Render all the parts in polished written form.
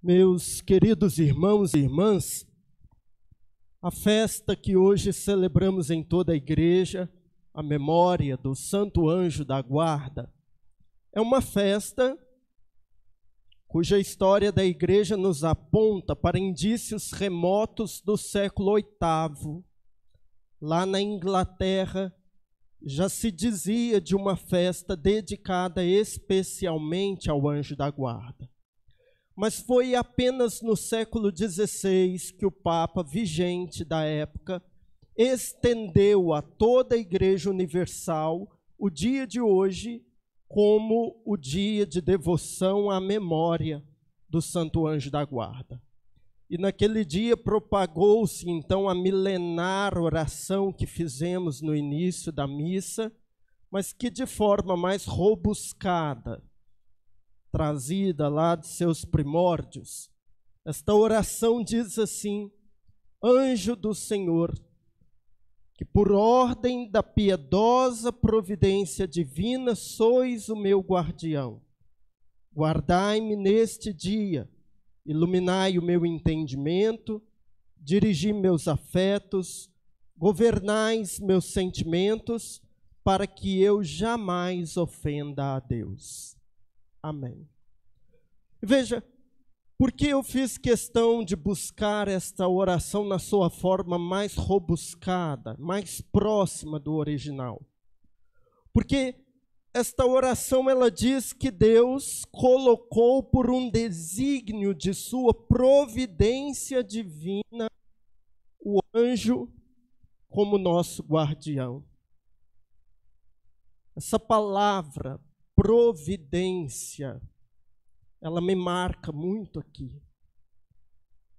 Meus queridos irmãos e irmãs, a festa que hoje celebramos em toda a igreja, a memória do Santo Anjo da Guarda, é uma festa cuja história da igreja nos aponta para indícios remotos do século VIII. Lá na Inglaterra, já se dizia de uma festa dedicada especialmente ao Anjo da Guarda. Mas foi apenas no século XVI que o Papa vigente da época estendeu a toda a Igreja Universal o dia de hoje como o dia de devoção à memória do Santo Anjo da Guarda. E naquele dia propagou-se então a milenar oração que fizemos no início da missa, mas que de forma mais robuscada, trazida lá de seus primórdios. Esta oração diz assim: Anjo do Senhor, que por ordem da piedosa providência divina sois o meu guardião. Guardai-me neste dia, iluminai o meu entendimento, dirigi meus afetos, governais meus sentimentos, para que eu jamais ofenda a Deus. Amém. Veja, por que eu fiz questão de buscar esta oração na sua forma mais robuscada, mais próxima do original? Porque esta oração, ela diz que Deus colocou por um desígnio de sua providência divina o anjo como nosso guardião. Essa palavra providência, ela me marca muito aqui,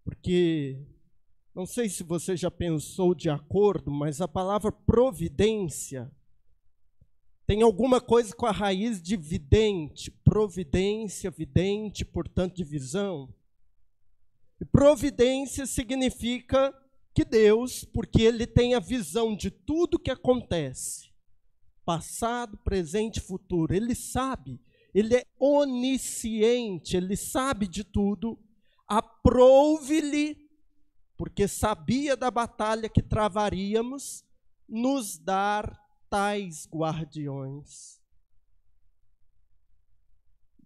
porque não sei se você já pensou de acordo, mas a palavra providência tem alguma coisa com a raiz de vidente, providência, vidente, portanto de visão. E providência significa que Deus, porque Ele tem a visão de tudo que acontece, passado, presente e futuro. Ele sabe, Ele é onisciente, Ele sabe de tudo. Aprouve-lhe, porque sabia da batalha que travaríamos, nos dar tais guardiões.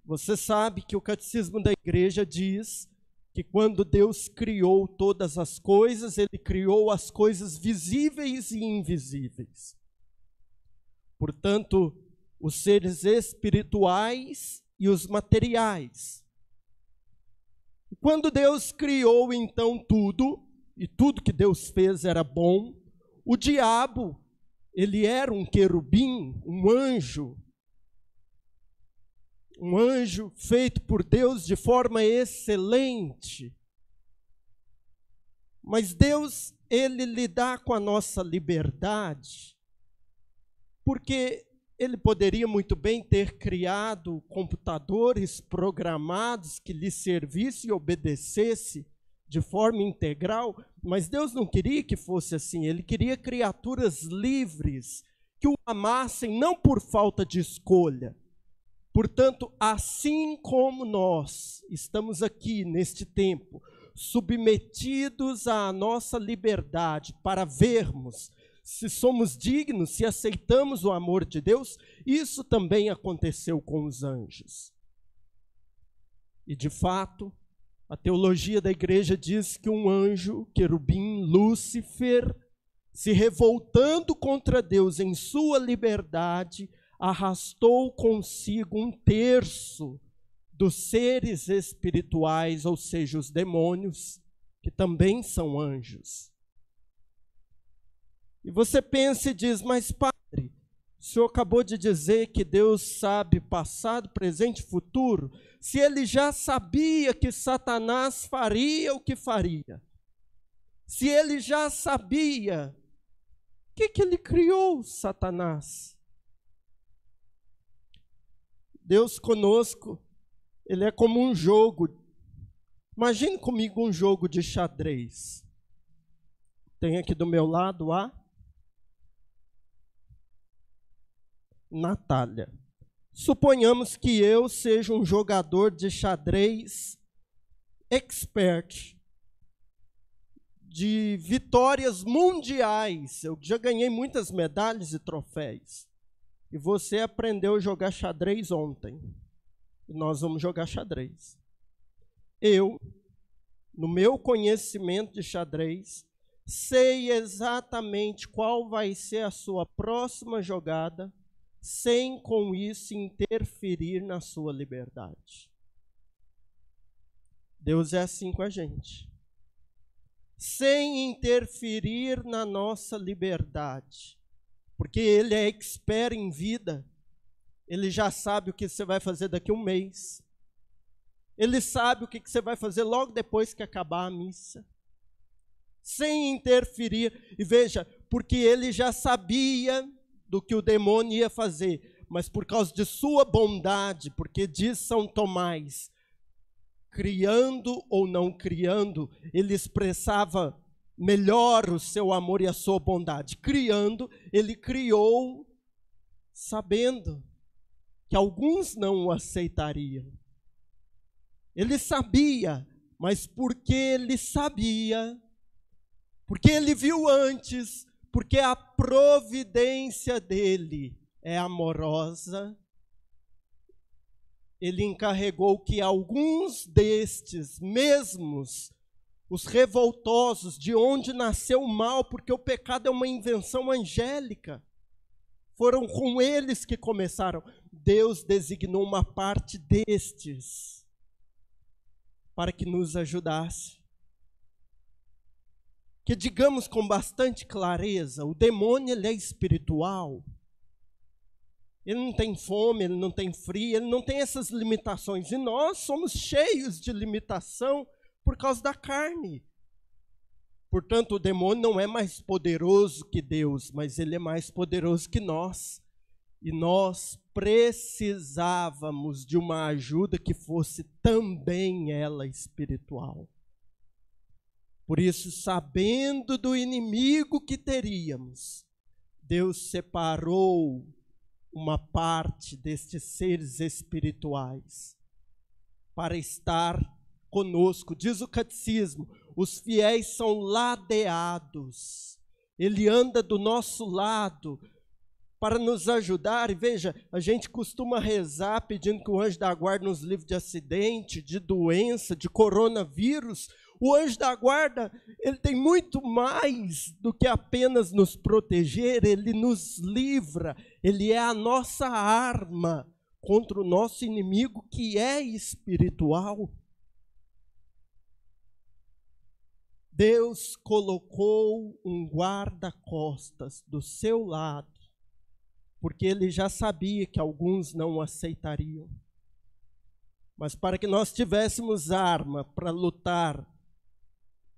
Você sabe que o Catecismo da Igreja diz que quando Deus criou todas as coisas, Ele criou as coisas visíveis e invisíveis. Portanto, os seres espirituais e os materiais. E quando Deus criou então tudo, e tudo que Deus fez era bom, o diabo, ele era um querubim, um anjo feito por Deus de forma excelente. Mas Deus, Ele lidar com a nossa liberdade, porque Ele poderia muito bem ter criado computadores programados que lhe servissem e obedecessem de forma integral, mas Deus não queria que fosse assim. Ele queria criaturas livres, que o amassem não por falta de escolha. Portanto, assim como nós estamos aqui neste tempo, submetidos à nossa liberdade para vermos se somos dignos, se aceitamos o amor de Deus, isso também aconteceu com os anjos. E de fato, a teologia da igreja diz que um anjo, querubim, Lúcifer, se revoltando contra Deus em sua liberdade, arrastou consigo um terço dos seres espirituais, ou seja, os demônios, que também são anjos. E você pensa e diz, mas padre, o senhor acabou de dizer que Deus sabe passado, presente e futuro. Se Ele já sabia que Satanás faria o que faria, se Ele já sabia, por que Ele criou Satanás? Deus conosco, Ele é como um jogo. Imagine comigo um jogo de xadrez. Tem aqui do meu lado a Natália. Suponhamos que eu seja um jogador de xadrez expert de vitórias mundiais. Eu já ganhei muitas medalhas e troféus. E você aprendeu a jogar xadrez ontem. E nós vamos jogar xadrez. Eu, no meu conhecimento de xadrez, sei exatamente qual vai ser a sua próxima jogada, sem com isso interferir na sua liberdade. Deus é assim com a gente. Sem interferir na nossa liberdade. Porque Ele é expert em vida. Ele já sabe o que você vai fazer daqui a um mês. Ele sabe o que você vai fazer logo depois que acabar a missa. Sem interferir. E veja, porque Ele já sabia do que o demônio ia fazer. Mas por causa de sua bondade, porque diz São Tomás, criando ou não criando, ele expressava melhor o seu amor e a sua bondade. Criando, ele criou sabendo que alguns não o aceitariam. Ele sabia, mas porque ele sabia, porque ele viu antes, porque a providência dele é amorosa, ele encarregou que alguns destes mesmos, os revoltosos, de onde nasceu o mal, porque o pecado é uma invenção angélica, foram com eles que começaram. Deus designou uma parte destes para que nos ajudasse. Que digamos com bastante clareza, o demônio ele é espiritual. Ele não tem fome, ele não tem frio, ele não tem essas limitações. E nós somos cheios de limitação por causa da carne. Portanto, o demônio não é mais poderoso que Deus, mas ele é mais poderoso que nós. E nós precisávamos de uma ajuda que fosse também ela espiritual. Por isso, sabendo do inimigo que teríamos, Deus separou uma parte destes seres espirituais para estar conosco. Diz o catecismo, os fiéis são ladeados. Ele anda do nosso lado para nos ajudar. E veja, a gente costuma rezar pedindo que o anjo da guarda nos livre de acidente, de doença, de coronavírus. O anjo da guarda, ele tem muito mais do que apenas nos proteger, ele nos livra, ele é a nossa arma contra o nosso inimigo que é espiritual. Deus colocou um guarda-costas do seu lado, porque ele já sabia que alguns não o aceitariam. Mas para que nós tivéssemos arma para lutar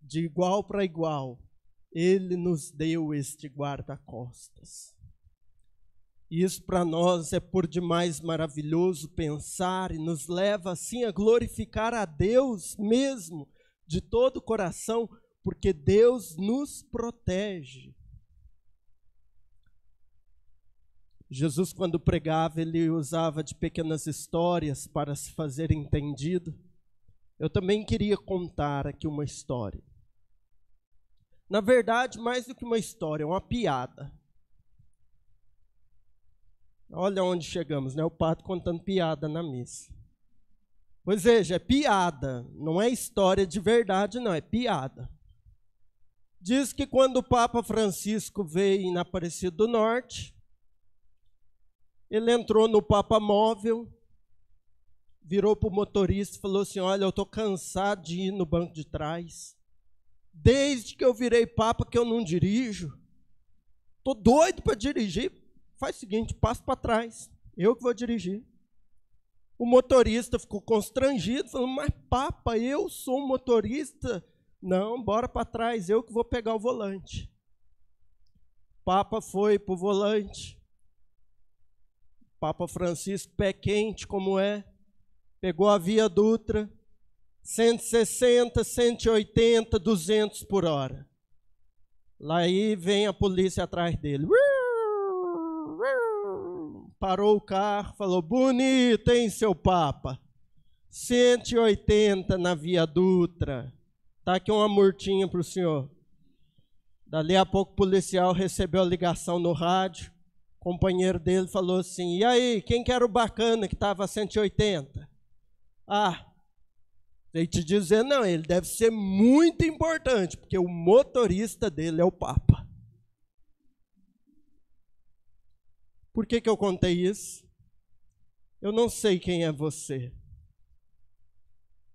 de igual para igual, ele nos deu este guarda-costas. Isso para nós é por demais maravilhoso pensar e nos leva assim a glorificar a Deus mesmo, de todo o coração, porque Deus nos protege. Jesus, quando pregava, ele usava de pequenas histórias para se fazer entendido. Eu também queria contar aqui uma história. Na verdade, mais do que uma história, é uma piada. Olha onde chegamos, né? O padre contando piada na missa. Pois veja, é piada, não é história de verdade, não, é piada. Diz que quando o Papa Francisco veio na Aparecida do Norte, ele entrou no Papa Móvel, virou para o motorista e falou assim, olha, eu estou cansado de ir no banco de trás. Desde que eu virei Papa que eu não dirijo. Estou doido para dirigir. Faz o seguinte, passa para trás, eu que vou dirigir. O motorista ficou constrangido, falou, mas Papa, eu sou um motorista. Não, bora para trás, eu que vou pegar o volante. Papa foi para o volante. Papa Francisco, pé quente como é, pegou a Via Dutra, 160, 180, 200 por hora. Lá aí vem a polícia atrás dele. Parou o carro, falou, bonito, hein, seu Papa? 180 na Via Dutra. Tá aqui uma multinha para o senhor. Dali a pouco o policial recebeu a ligação no rádio. O companheiro dele falou assim: e aí, quem que era o bacana que estava a 180? Sei te dizer, não, ele deve ser muito importante, porque o motorista dele é o Papa. Por que eu contei isso? Eu não sei quem é você.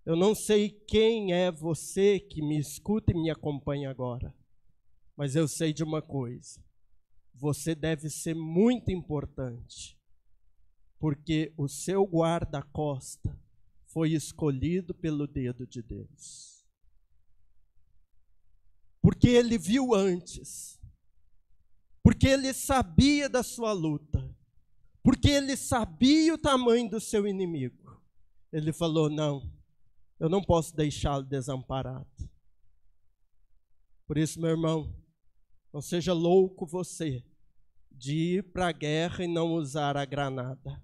Eu não sei quem é você que me escuta e me acompanha agora. Mas eu sei de uma coisa. Você deve ser muito importante, porque o seu guarda-costa foi escolhido pelo dedo de Deus. Porque ele viu antes. Porque ele sabia da sua luta. Porque ele sabia o tamanho do seu inimigo. Ele falou: não, eu não posso deixá-lo desamparado. Por isso, meu irmão, não seja louco você de ir para a guerra e não usar a granada.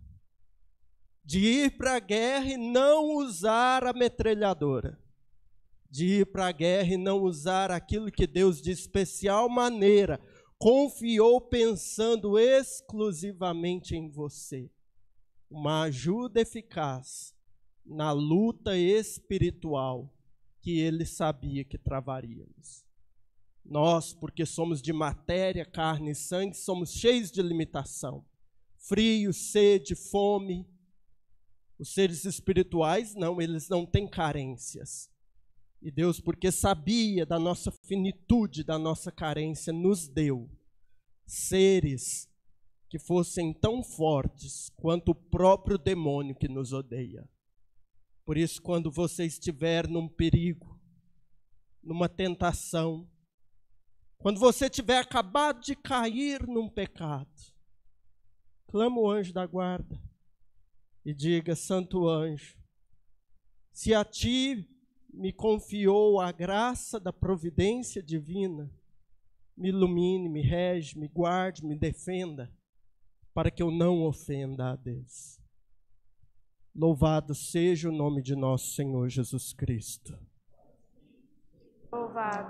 De ir para a guerra e não usar a metralhadora. De ir para a guerra e não usar aquilo que Deus de especial maneira confiou pensando exclusivamente em você. Uma ajuda eficaz na luta espiritual que ele sabia que travaríamos. Nós, porque somos de matéria, carne e sangue, somos cheios de limitação. Frio, sede, fome. Os seres espirituais, não, eles não têm carências. E Deus, porque sabia da nossa finitude, da nossa carência, nos deu seres que fossem tão fortes quanto o próprio demônio que nos odeia. Por isso, quando você estiver num perigo, numa tentação, quando você tiver acabado de cair num pecado, clama o anjo da guarda e diga: santo anjo, se a ti me confiou a graça da providência divina, me ilumine, me rege, me guarde, me defenda, para que eu não ofenda a Deus. Louvado seja o nome de nosso Senhor Jesus Cristo. Louvado.